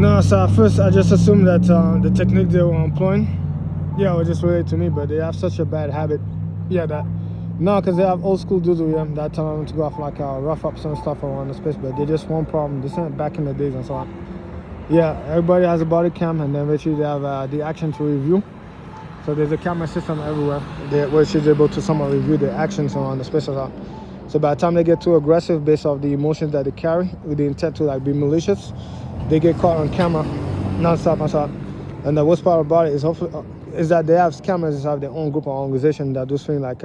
No, so at first I just assumed that the technique they were employing, yeah, was just related to me, but they have such a bad habit. Yeah, that no, because they have old school dudes with them that tell them to go off like rough up some stuff around the space, but they just one problem. This ain't back in the days and so on. Yeah, everybody has a body cam, and then eventually they have the action to review. So there's a camera system everywhere where she's able to somewhat review the actions on the space as well. So by the time they get too aggressive based off the emotions that they carry with the intent to like be malicious, they get caught on camera non-stop and so. And the worst part about it is hopefully is that they have cameras inside their own group or organization that do things like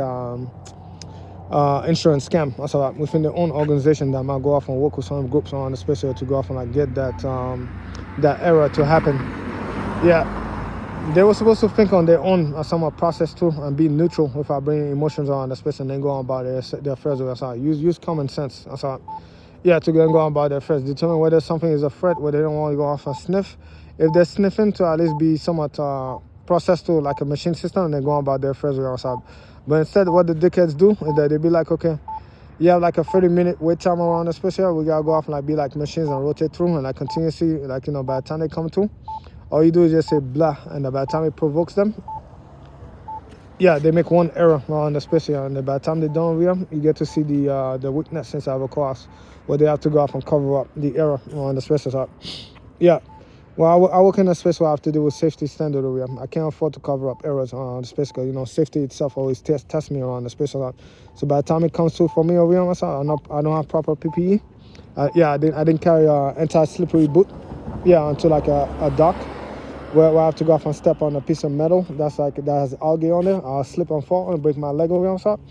insurance scam or so within their own organization that might go off and work with some groups on the space to go off and like get that that error to happen. Yeah. They were supposed to think on their own somewhat process too and be neutral without bringing emotions on the space and then go on about their affairs with us. Use common sense. Yeah, to go on about their affairs. Determine whether something is a threat, whether they don't want to go off and sniff. If they're sniffing, to at least be somewhat processed to like a machine system and then go on about their affairs with us. But instead, what the dickheads do is that they be like, okay, you have like a 30-minute wait time around the space here. We gotta go off and like be like machines and rotate through and like continuously, like, you know, by the time they come through, all you do is just say blah, and by the time it provokes them, yeah, they make one error on the space here, and by the time they're done with them, you get to see the weakness inside of a class where they have to go off and cover up the error on the space side. Yeah, well, I work in a space where I have to do with safety standard over here. I can't afford to cover up errors on the space because, you know, safety itself always tests me around the space side. So by the time it comes to for me over here, myself, I don't have proper PPE. Yeah, I didn't carry an anti-slippery boot. Yeah, until like a dock. Where I have to go off and step on a piece of metal that has algae on it. I'll slip and fall and break my leg over on top.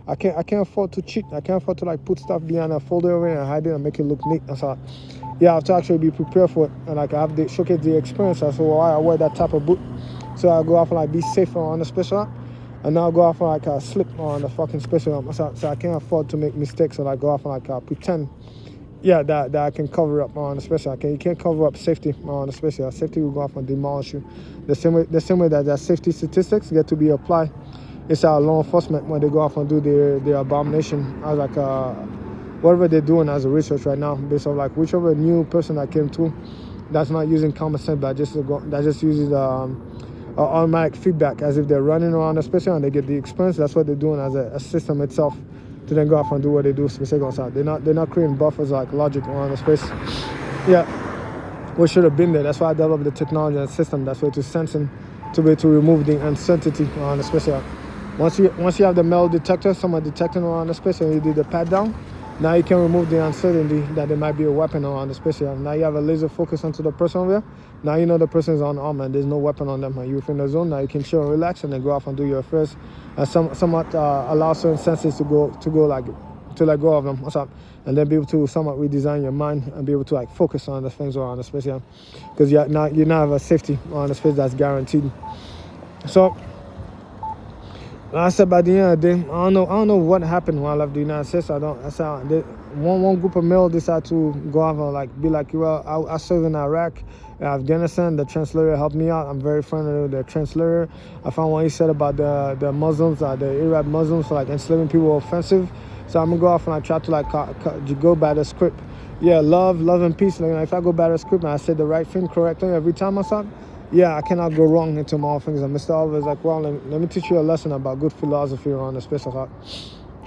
I can't afford to cheat. I can't afford to like put stuff behind a folder over here and hide it and make it look neat. So yeah, I have to actually be prepared for it, and like I have to showcase the experience as to why I wear that type of boot. So I go off and like be safer on the special, and now go off and like slip on the fucking special. So I can't afford to make mistakes, so like go off and like pretend. Yeah, that I can cover up on the special. You can't cover up safety on the special. Safety will go off and demolish you. The same way that their safety statistics get to be applied. It's our law enforcement when they go off and do their abomination as like whatever they're doing as a research right now, based on like whichever new person that came through that's not using common sense, but that just uses automatic feedback as if they're running around the special and they get the experience. That's what they're doing as a system itself. To then go off and do what they do specifically outside. They're not creating buffers like logic around the space. Yeah, we should have been there. That's why I developed the technology and system. That's way to sensing to be able to remove the uncertainty around the space. Once you have the metal detector, someone detecting around the space, and you do the pat down, now you can remove the uncertainty that there might be a weapon around the space. Now you have a laser focus onto the person over there. Now you know the person is unarmed and there's no weapon on them, and you're within the zone. Now you can chill and relax and then go off and do your affairs. Somewhat allow certain senses to let go of them, and then be able to somewhat redesign your mind and be able to like focus on the things around the space, because you now have a safety on the space that's guaranteed. So like I said, by the end of the day, I don't know what happened when I left the United States. One group of male decided to go off and like be like, well, I served in Iraq, Afghanistan. The translator helped me out. I'm very friendly with the translator. I found what he said about the Muslims, the Arab Muslims, like enslaving people were offensive. So I'm gonna go off and I try to like go by the script. Yeah, love and peace. Like, if I go by the script and I say the right thing correctly every time I start, yeah, I cannot go wrong into my things. And Mr. Oliver is like, well, let me teach you a lesson about good philosophy around the space. I thought,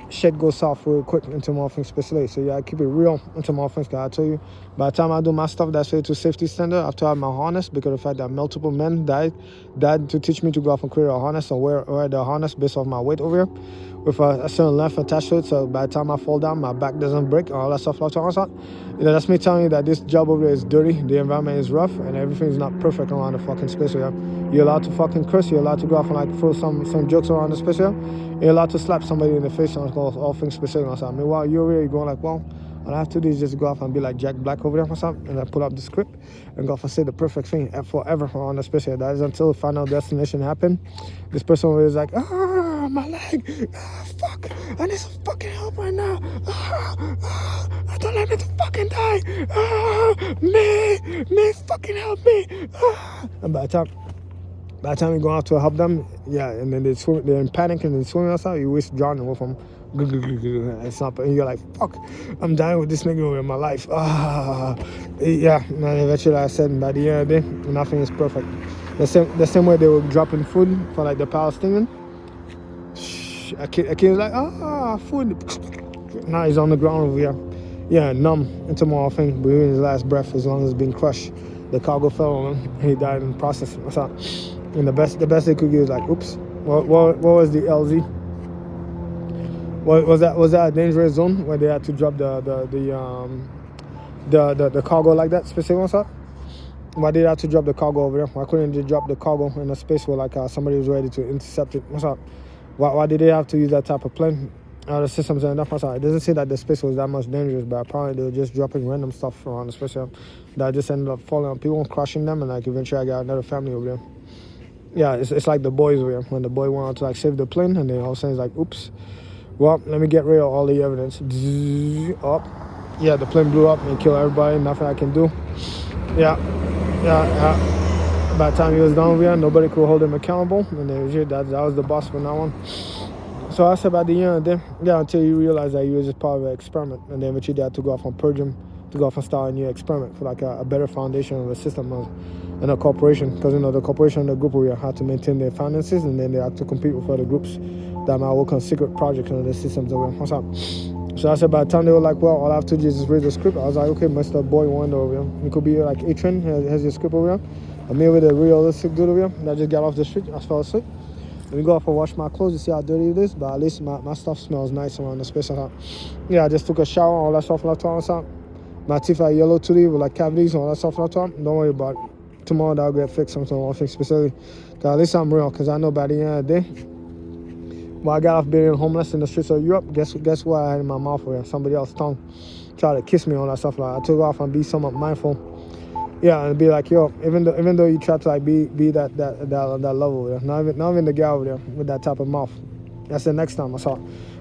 shit goes south real quick into more things especially. So yeah, I keep it real into more things. I tell you, by the time I do my stuff that's way to safety standard, after I have my harness, because of the fact that multiple men died to teach me to go off and create a harness and wear the harness based off my weight over here with a certain length attached to it. So by the time I fall down, my back doesn't break, all that stuff like that. You know, that's me telling you that this job over there is dirty, the environment is rough, and everything's not perfect around the fucking space here. You're allowed to fucking curse, you're allowed to go off and like throw some jokes around the space here. You're allowed to slap somebody in the face and all things specific on something. Meanwhile, you're really going like, well, all I have to do is just go off and be like Jack Black over there or something, and then pull up the script and go off and say the perfect thing forever on the space here. That is until the final destination happen. This person is like, my leg, fuck, I need some fucking help right now. I don't let me to fucking die. Me, fucking help me. And by the time you go out to help them, yeah, and then they're in panic and they're swimming outside, you wish drowning with them It's not, and you're like, fuck, I'm dying with this nigga in my life. Yeah. And eventually, like I said, by the end of the day, nothing is perfect. The same way they were dropping food for like the Palestinian. A kid was like, food. Now he's on the ground over here. Yeah, numb into more thing, breathing his last breath as long as it's being crushed. The cargo fell on him. He died in the process. What's up? And the best they could give is like, oops. What was the LZ? Was that a dangerous zone where they had to drop the cargo like that? Specific, what's up? Why did they have to drop the cargo over there? Why couldn't they drop the cargo in a space where like somebody was ready to intercept it? What's up? Why did they have to use that type of plane? The systems and enough. It doesn't say that the space was that much dangerous, but apparently they were just dropping random stuff around the space that just ended up falling on people and crushing them, and like eventually I got another family over there. Yeah, it's like the boys over here. When the boy wanted to like save the plane, and then all of a sudden it's like, oops. Well, let me get rid of all the evidence. Up. Yeah, the plane blew up and killed everybody. Nothing I can do. Yeah. By the time he was done over here, nobody could hold him accountable, and then that was the boss from now on. So I said by the end of the day, until you realize that you was just part of an experiment, and then eventually they had to go off and purge him, to go off and start a new experiment for like a better foundation of a system and a corporation, because the corporation and the group we had to maintain their finances, and then they had to compete with other groups that might work on secret projects and the systems over here. What's up? So I said by the time they were like, well, all I have to do is just read the script. I was like, okay, Mr. Boy Wonder over here. It could be like A-Train has your script over here. I'm here with a realistic dude over here that just got off the street. I fell asleep. Let me go off and wash my clothes to see how dirty it is, but at least my stuff smells nice around the space. Yeah, I just took a shower, all that stuff left on. My teeth are yellow today with like cavities and all that stuff left on. Don't worry about it. Tomorrow that'll get fixed. Something I think specifically. Cause at least I'm real. Cause I know by the end of the day, when I got off being homeless in the streets of Europe, guess what I had in my mouth with somebody else's tongue, try to kiss me on that stuff. Like I took off and be somewhat mindful. Yeah, and be like, yo, even though you try to like be that level there, not even the guy over there with that type of mouth. That's the next time I saw.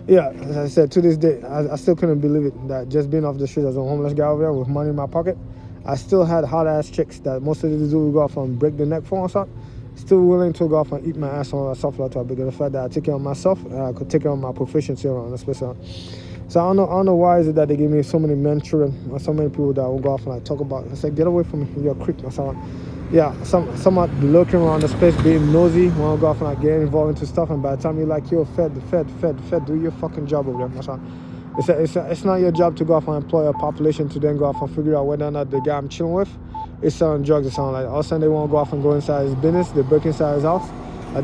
Yeah, as I said, to this day, I still couldn't believe it that just being off the street as a homeless guy over there with money in my pocket, I still had hot ass chicks that most of these dudes would go off and break the neck for and stuff. Still willing to go off and eat my ass on that stuff like that because of the fact that I take care of myself and I could take care of my proficiency around this place. So I don't know why is it that they give me so many men children or so many people that will go off and like talk about it. It's like, get away from me, you're a creep or something. Yeah, somewhat lurking around the space, being nosy, want to go off and like get involved into stuff, and by the time you're like, yo, fed, do your fucking job over there. It's not your job to go off and employ a population to then go off and figure out whether or not the guy I'm chilling with is selling drugs or something like that. All of a sudden they want to go off and go inside his business, they break inside his house.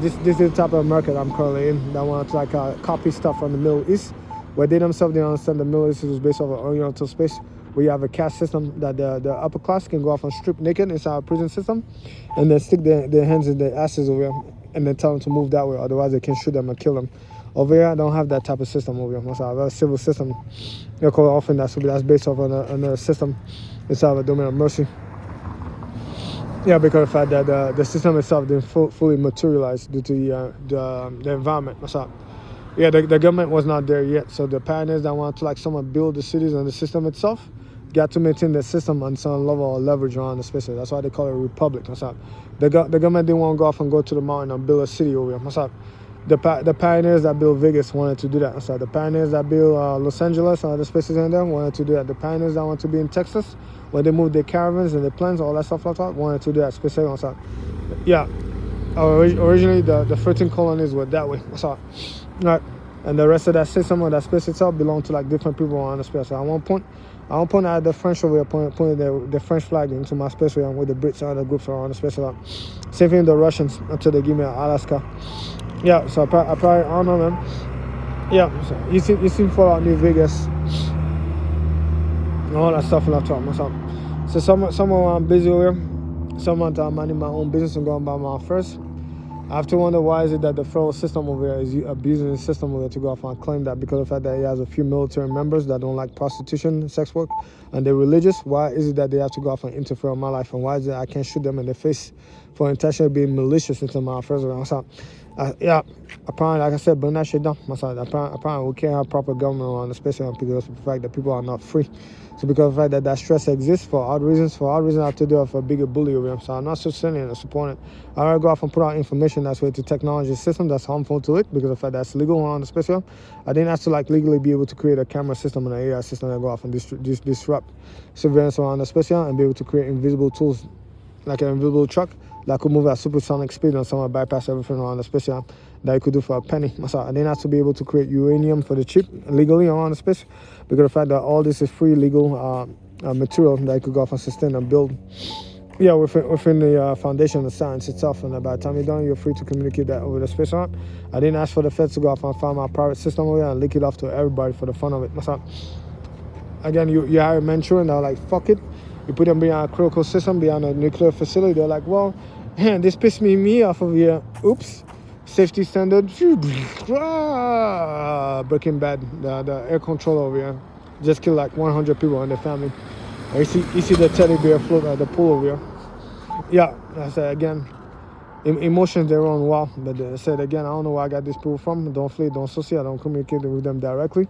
This is the type of market I'm currently in, that want to like copy stuff from the Middle East, where they themselves don't understand the Middle East is based off of Oriental space, where you have a caste system that the upper class can go off and strip naked inside a prison system, and then stick their hands in their asses over here, and then tell them to move that way, otherwise they can shoot them and kill them. Over here, I don't have that type of system over here. I have a civil system. They call it often that's based off on a system inside of a domain of mercy. Yeah, because of the fact that the system itself didn't fully materialize due to the environment. What's up? Yeah, the government was not there yet. So the pioneers that wanted to like someone build the cities and the system itself got to maintain the system on some level of leverage around the space. That's why they call it a republic. What's up? The government didn't want to go off and go to the mountain and build a city over here. What's up? The pioneers that built Vegas wanted to do that. So the pioneers that built Los Angeles and other spaces in there wanted to do that. The pioneers that wanted to be in Texas, where they moved their caravans and their planes, all that stuff like that, wanted to do that specifically. So, yeah, originally the 13 colonies were that way. So, right, and the rest of that system or that space itself belonged to like different people around the space. So at one point I had the French over here pointing the French flag into my space with the Brits and other groups around the space. So, same thing with the Russians until they give me Alaska. Yeah, so I probably honor them. Yeah, so you seen Fallout New Vegas, all that stuff and that. So someone I'm busy over here, someone I'm minding my own business and going by my first. I have to wonder why is it that the federal system over here is abusing the system over here to go off and claim that because of the fact that it has a few military members that don't like prostitution, sex work, and they're religious. Why is it that they have to go off and interfere in my life, and why is it I can't shoot them in the face for intentionally being malicious into my affairs around? Yeah, apparently, like I said, burn that shit down. Apparently, we can't have proper government around, especially because of the fact that people are not free. So because of the fact that that stress exists for odd reasons, I have to do it for a bigger bully over them. So I'm not sustaining and supporting it. I rather go off and put out information that's related to technology system that's harmful to it because of the fact that's legal around the special. I didn't have to like legally be able to create a camera system and an AI system that go off and disrupt surveillance around the special and be able to create invisible tools like an invisible truck that could move at supersonic speed and somehow bypass everything around the space that you could do for a penny. So I didn't have to be able to create uranium for the cheap legally around the space because of the fact that all this is free legal material that you could go off and sustain and build. Yeah, within the foundation of science itself, and by the time you're done, you're free to communicate that over the space on. I didn't ask for the feds to go off and find my private system over here and leak it off to everybody for the fun of it. So again, you hire men and they're like, fuck it. You put them behind a critical system, behind a nuclear facility. They're like, well, man, this pissed me off of here. Oops. Safety standard. Breaking Bad. The air control over here just killed like 100 people in their family. You see the teddy bear float at the pool over here. Yeah, I said again, emotions they run wild. But I said again, I don't know where I got these people from. Don't flee, don't associate, I don't communicate with them directly.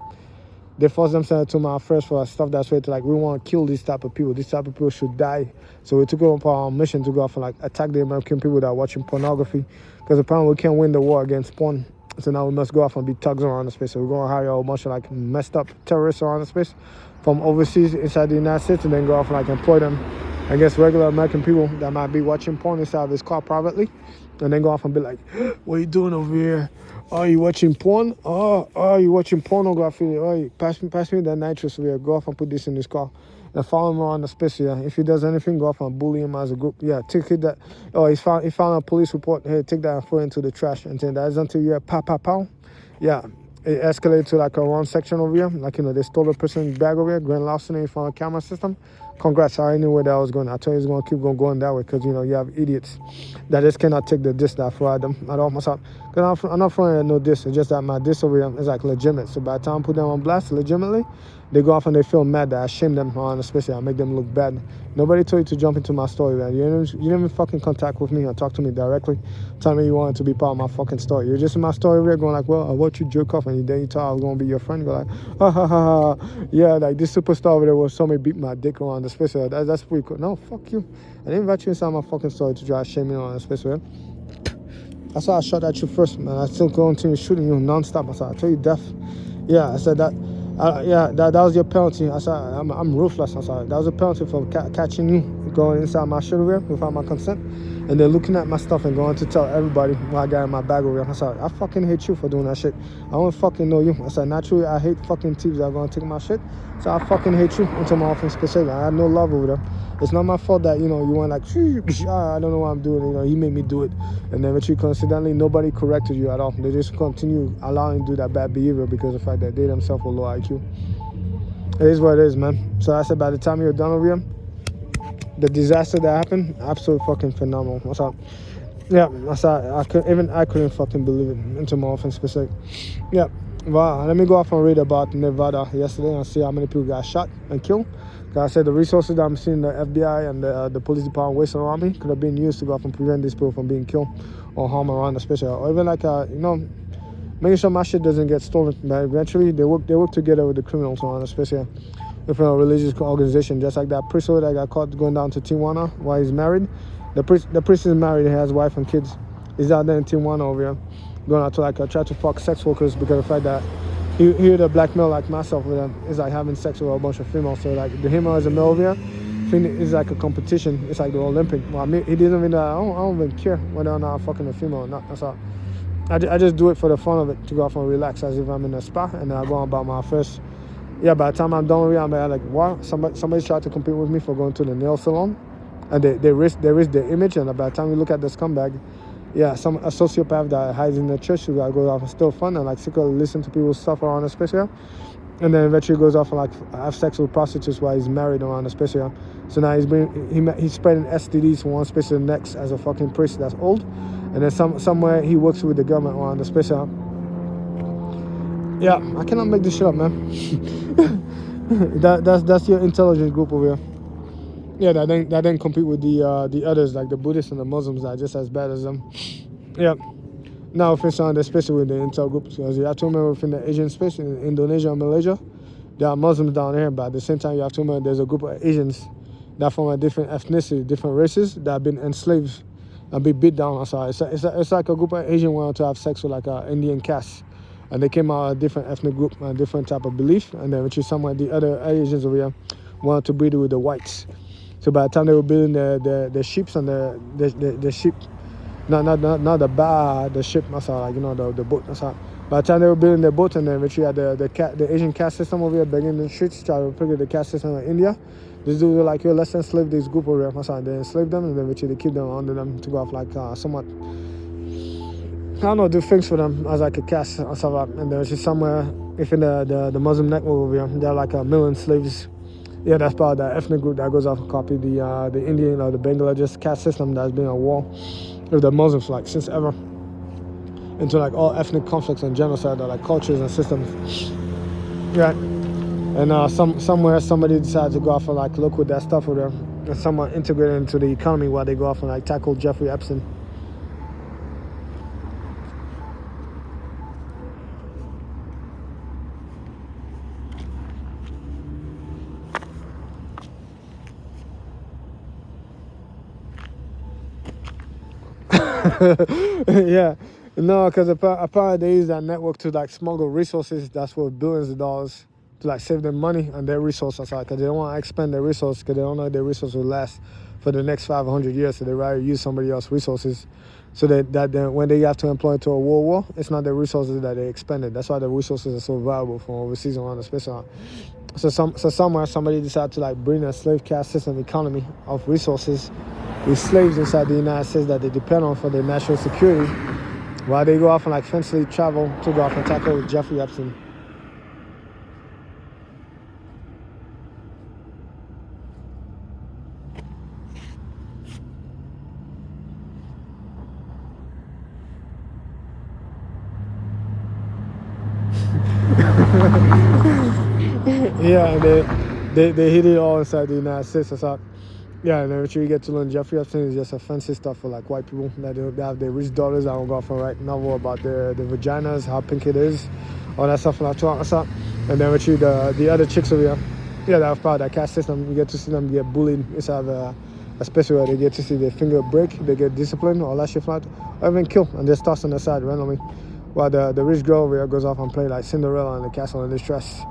They force themselves to my affairs for stuff that's way to like, we want to kill these type of people. These type of people should die. So we took up our mission to go off and like attack the American people that are watching pornography. Because apparently we can't win the war against porn. So now we must go off and be thugs around the space. So we're going to hire a whole bunch of like messed up terrorists around the space from overseas inside the United States and then go off and like employ them against regular American people that might be watching porn inside of his car privately. And then go off and be like, what are you doing over here? Oh, you watching porn? Oh, you watching pornography? Oh, pass me that nitrous over here. Go off and put this in his car. And follow him around the space here. If he does anything, go off and bully him as a group. Yeah, take it that. Oh, he found a police report. Hey, take that and throw it into the trash. And then that's until you're pow. Yeah, it escalated to like a wrong section over here. Like, they stole a person's bag over here. Grand larceny in front of a camera system. Congrats, I already knew where that was going. I told you it's going to keep going that way because, you have idiots that just cannot take the diss that I throw at them at all myself. Because I'm not throwing at no diss. It's just that my diss over here is like legitimate. So by the time I put them on blast legitimately, they go off and they feel mad that I shame them on, especially I make them look bad. Nobody told you to jump into my story, man. You didn't even fucking contact with me or talk to me directly. Tell me you wanted to be part of my fucking story. You're just in my story over here going like, well, I watch you jerk off, and then you thought I was going to be your friend. You go like, ha. Yeah, like this superstar over there was somebody beat my dick around the space. That's pretty cool. No, fuck you. I didn't invite you inside my fucking story to try to shame me on the space. That's why I shot at you first, man. I still continue shooting you non-stop. I said, I tell you death. Yeah, I said that. That was your penalty. I said, I'm ruthless. I said, that was a penalty for catching you going inside my shit over here without my consent. And then looking at my stuff and going to tell everybody what I got in my bag over here. I said, I fucking hate you for doing that shit. I don't fucking know you. I said, naturally, I hate fucking thieves that are going to take my shit. So I fucking hate you until my offense specific. I have no love over there. It's not my fault that, you went like, I don't know what I'm doing. He made me do it. And then eventually, coincidentally, nobody corrected you at all. They just continue allowing you to do that bad behavior because of the fact that they themselves were low IQ. It is what it is, man. So I said, by the time you're done over here, the disaster that happened, absolutely fucking phenomenal. What's up? Yeah, I couldn't fucking believe it until my offense specific. Yeah. Well, let me go off and read about Nevada yesterday and see how many people got shot and killed. Because I said the resources that I'm seeing the FBI and the police department wasting around me could have been used to go off and prevent these people from being killed or harmed around the special. Or even like, making sure my shit doesn't get stolen. But eventually, they work together with the criminals around the special. Within a religious organization, just like that priest that got caught going down to Tijuana while he's married. The priest is married, he has a wife and kids. He's out there in Tijuana over here, going out to like try to fuck sex workers because of the fact that he heard a black male like myself with them is like having sex with a bunch of females. So like the him as a male over here, it's like a competition. It's like the Olympic. Well, I mean, he doesn't even. I don't even care whether or not I'm fucking a female or not. That's all. I just do it for the fun of it to go off and relax as if I'm in a spa, and then I go on about my first. Yeah, by the time I'm done with it, I'm like, wow, somebody tried to compete with me for going to the nail salon, and they risk their image, and by the time you look at the scumbag, yeah, a sociopath that hides in the church who goes off and steal fun and like secretly listen to people's stuff around the space here, and then eventually goes off and like have sex with prostitutes while he's married around the space here. So now he's spreading STDs from one space to the next as a fucking priest that's old, and then somewhere he works with the government around the space here. Yeah, I cannot make this shit up, man. That's your intelligence group over here. Yeah, that didn't compete with the others like the Buddhists and the Muslims that are just as bad as them. Yeah, now within some of the space with the intel groups, because you have to remember within the Asian space in Indonesia and Malaysia, there are Muslims down here, but at the same time you have to remember there's a group of Asians that from a different ethnicity, different races that have been enslaved and be beat down outside. It's like a group of Asian wanted to have sex with like an Indian caste. And they came out of a different ethnic group, a different type of belief, and then which is somewhere the other Asians over here wanted to breed with the whites. So by the time they were building the sheep and the sheep, not the ship, like, you know, the boat. By the time they were building the boat, and then which you had the Asian caste system over here begging the streets, try to figure the caste system in India. This dude was like, yo, let's enslave this group over here. They enslave them, and then which they keep them under them to go off like somewhat, I don't know, do things for them as like a caste or something. And there's just somewhere, if in the Muslim network over here, there are like a million slaves. Yeah, that's part of the ethnic group that goes off and copy the Indian or the Bangladesh caste system that's been at war with the Muslims like since ever. Into like all ethnic conflicts and genocide or like cultures and systems. Yeah. And somewhere somebody decided to go off and like look with that stuff over there and somewhat integrate it into the economy while they go off and like tackle Jeffrey Epstein. Yeah, no, because apparently they use that network to like smuggle resources that's worth billions of dollars to like save them money and their resources, because they don't want to expend their resources because they don't know their resources will last for the next 500 years, so they rather use somebody else's resources so that then when they have to employ into a world war, it's not their resources that they expended. That's why the resources are so valuable from overseas around the space. So somewhere somebody decided to like bring a slave caste system economy of resources with slaves inside the United States that they depend on for their national security, while they go off and like fancily travel to go off and tackle Jeffrey Epstein. Yeah, they hid it all inside the United States. So, yeah, and then you get to learn Jeffrey Epstein is just a fancy stuff for like white people that they have their rich daughters that don't go off and write novel about the vaginas, how pink it is, all that stuff like that. And then with you the other chicks over here, yeah, that have part of that caste system, you get to see them get bullied inside especially where they get to see their finger break, they get disciplined, all that shit like that, or even killed and just tossed on the side randomly. While the rich girl over here goes off and play like Cinderella in the Castle in Distress.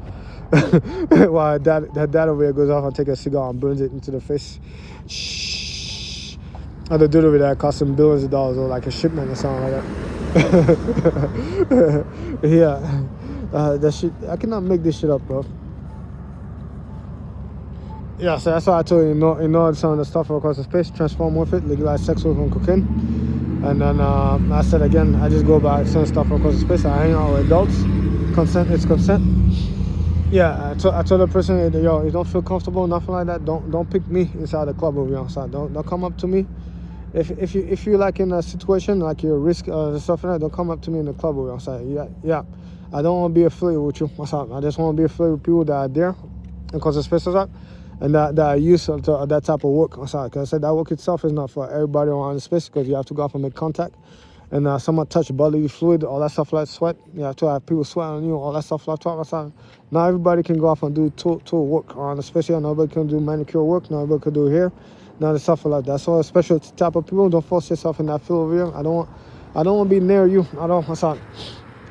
While that dad over here goes off and take a cigar and burns it into the face. Shh. Or the dude over there cost him billions of dollars or like a shipment or something like that. Yeah. That shit, I cannot make this shit up, bro. Yeah, so that's why I told you, ignore some of the stuff across the space, transform with it, legalize sex with cocaine. And then I said again, I just go by certain stuff across the space. I hang out with adults. Consent is consent. Yeah, I told the person, yo, you don't feel comfortable, nothing like that. Don't pick me inside the club over here. So don't come up to me. If you like in a situation like you're risk stuff like that, don't come up to me in the club over here. So yeah, I don't want to be affiliated with you. I just want to be affiliated with people that are there and cause the space is up. And that are used to that type of work. Because I said that work itself is not for everybody around the space, because you have to go off and make contact. And someone touch bodily fluid, all that stuff like sweat. You have to have people sweat on you, all that stuff like that. Not everybody can go off and do tool work around the space. Nobody can do manicure work, nobody can do hair, none of the stuff like that. So a special type of people, don't force yourself in that field over here. I don't want to be near you.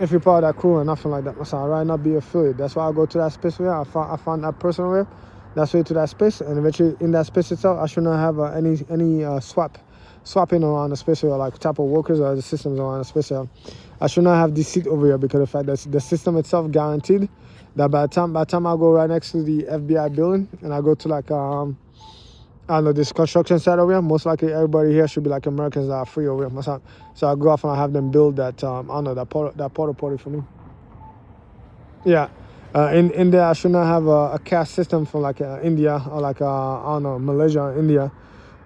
If you're part of that crew or nothing like that, I'd rather not be affiliated. That's why I go to that space where I found that person over here. That's way to that space, and eventually in that space itself, I should not have any swapping around the space or like type of workers or the systems around the space. I should not have deceit over here, because the fact that the system itself guaranteed that by the time I go right next to the FBI building and I go to like I don't know, this construction site over here, most likely everybody here should be like Americans that are free over here. So I go off and I have them build that I don't know, that porta potty for me. Yeah. In there, I should not have a caste system from like India or like I don't know, Malaysia and India,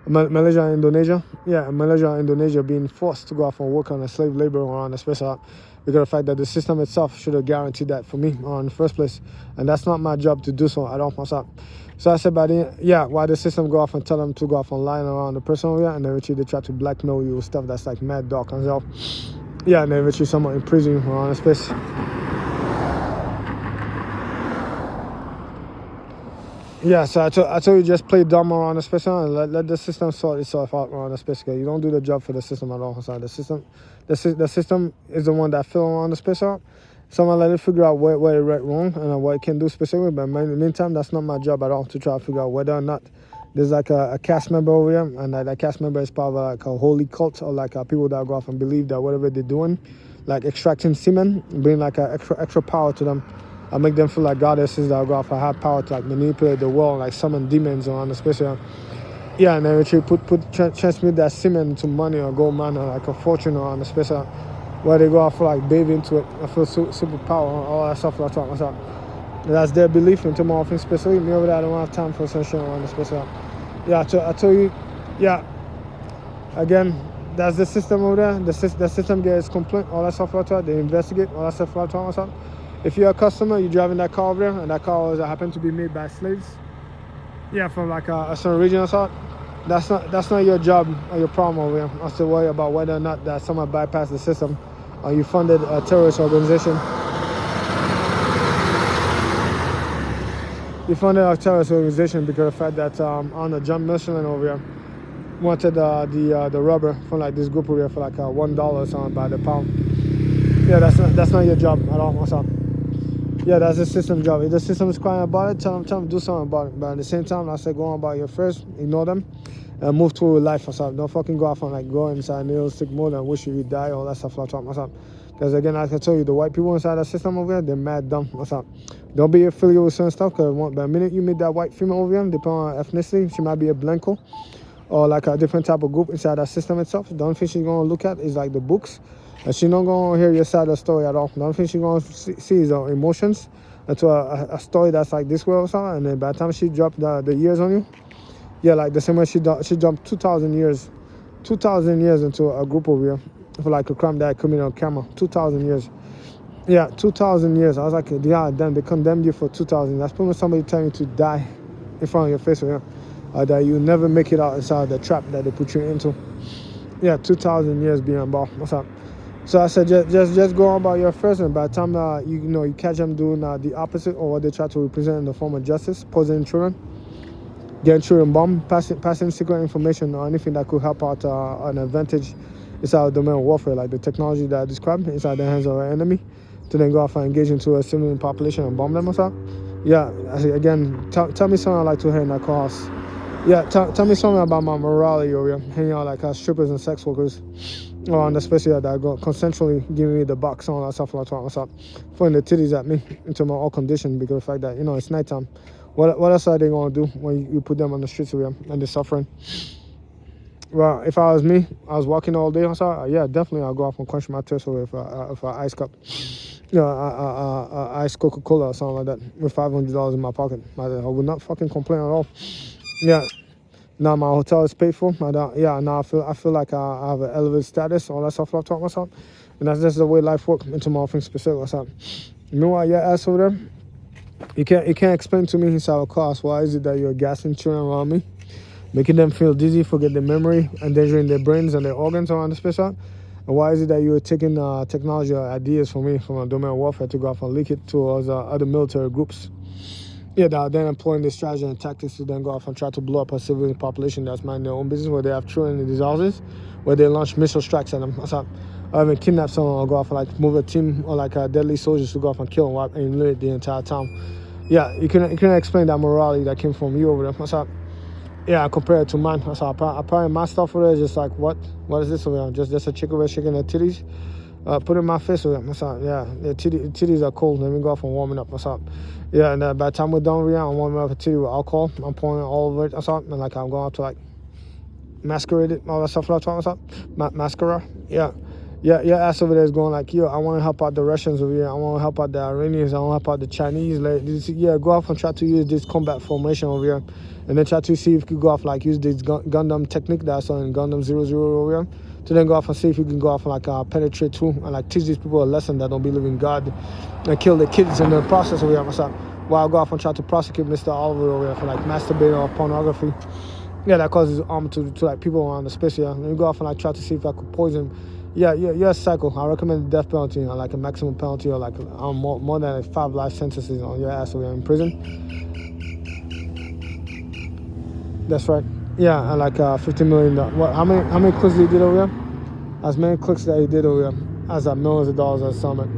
Malaysia and Indonesia. Yeah, Malaysia and Indonesia being forced to go off and work on a slave labor around the space because of the fact that the system itself should have guaranteed that for me in the first place, and that's not my job to do so. I don't myself. So I said, why the system go off and tell them to go off and line around the person over here, and then they try to blackmail you with stuff that's like mad dark and stuff. Yeah, and then eventually someone in prison or on a space. Yeah, so I told you just play dumb around the space and let the system sort itself out around the space. You don't do the job for the system at all. So the system is the one that fill around the space out. Someone let it figure out where it went wrong and what it can do specifically. But in the meantime, that's not my job at all to try to figure out whether or not there's like a cast member over here, and that cast member is part of like a holy cult or like people that go off and believe that whatever they're doing, like extracting semen, bring like a extra power to them. I make them feel like goddesses that go off and have power to like manipulate the world, like summon demons on the special. Yeah, and then actually transmit that semen into money or gold mine or like a fortune or on the special, where they go off like bathe into it. I feel super power, all that stuff. That's what that's their belief into more things, especially me over there. I don't have time for such shit on the special. Yeah, I told you. Yeah, again, that's the system over there. The system gets complaint, all that stuff like that. They investigate all that stuff like that. If you're a customer, you're driving that car over there, and that car happen to be made by slaves, yeah, from like a certain region or something, that's not your job or your problem over here. I have to worry about whether or not that someone bypassed the system or you funded a terrorist organization. You funded a terrorist organization because of the fact that on the John Michelin over here wanted the rubber from like this group over here for like $1 or something by the pound. Yeah, that's not your job at all. What's up? Yeah, that's the system job. If the system is crying about it, tell them to do something about it. But at the same time, I say go on about your first, ignore them, and move through life or something. Don't fucking go off and like go inside nails, stick more than wish you would die, all that stuff like that. What's up? Because again, like I tell you, the white people inside that system over there, they're mad dumb. What's up? Don't be affiliated with certain stuff, because the minute you meet that white female over here, depending on ethnicity, she might be a Blanco or like a different type of group inside that system itself. The only thing she's going to look at is like the books, and she's not going to hear your side of the story at all. The only thing she's going to see is emotions into a story that's like this way or something. And then by the time she dropped the years on you, yeah, like the same way she jumped 2,000 years into a group over here for like a crime that I committed on camera. 2,000 years. Yeah, 2,000 years. I was like, yeah, damn, they condemned you for 2,000. That's pretty much somebody telling you to die in front of your face over here. That you never make it out inside the trap that they put you into. Yeah, 2,000 years being involved. What's up? So I said, just go on about your first, and by the time you catch them doing the opposite or what they try to represent in the form of justice, poisoning children, getting children bombed, passing secret information or anything that could help out an advantage inside the domain of warfare, like the technology that I described inside the hands of our enemy, to then go off and engage into a civilian population and bomb them or something. Yeah, I say again, tell me something I like to hear in that course. Yeah, tell me something about my morality over here, hanging out like strippers and sex workers. Or and especially that go consensually giving me the box on that stuff like that. What's up? Throwing the titties at me into my all condition because of the fact that it's nighttime. What else are they gonna do when you put them on the streets over here and they're suffering? Well, if I was me, I was walking all day outside. Yeah, definitely I'll go off and quench my thirst with an ice cup, ice Coca-Cola or something like that with $500 in my pocket. I would not fucking complain at all. Yeah. Now my hotel is paid for. Now I feel like I have an elevated status, all that stuff like that myself. And that's just the way life works into my things specific myself. Meanwhile, your ass over there, you can't explain to me inside a class why is it that you're gassing children around me, making them feel dizzy, forget their memory, endangering their brains and their organs around the space out. And why is it that you're taking technology or ideas from me from a domain of warfare to go off and leak it towards other military groups? Yeah, they're then employing this strategy and tactics to then go off and try to blow up a civilian population that's minding their own business, where they have children in these houses, where they launch missile strikes at them. Or even kidnap someone or go off and like move a team or like deadly soldiers to go off and kill and wipe and eliminate the entire town. Yeah, you can explain that morality that came from you over there. What's up? Yeah, compared to mine. What's up? Apparently my stuff over there is just like, what is this over there? Just a chick over there shaking her titties. Put it in my face with it. What's up? Yeah, the titties are cold. Let me go off and warm it up. What's up? Yeah, and by the time we're done, I'm warming up a titty with alcohol. I'm pouring it all over it. What's up? And like I'm going to like masquerade it, all that stuff. What's up? Mascara. Yeah. Yeah, your ass over there is going like, yo, I want to help out the Russians over here. I want to help out the Iranians. I want to help out the Chinese. Like, yeah, go off and try to use this combat formation over here. And then try to see if you could go off like use this Gundam technique that's on Gundam 00 over here. To then go off and see if you can go off and like penetrate through and like teach these people a lesson that don't believe in God and kill the kids in the process over here. What's up? While I go off and try to prosecute Mr. Oliver over here for like masturbating or pornography. Yeah, that causes harm to like people around the space here. And you go off and like try to see if I could poison Yeah, you're a psycho. I recommend the death penalty, like a maximum penalty, or like more than like 5 life sentences on your ass, or you're in prison. That's right. Yeah, and like $50 million. What? How many clicks did he did over here? As many clicks that he did over here as millions of dollars at Summit.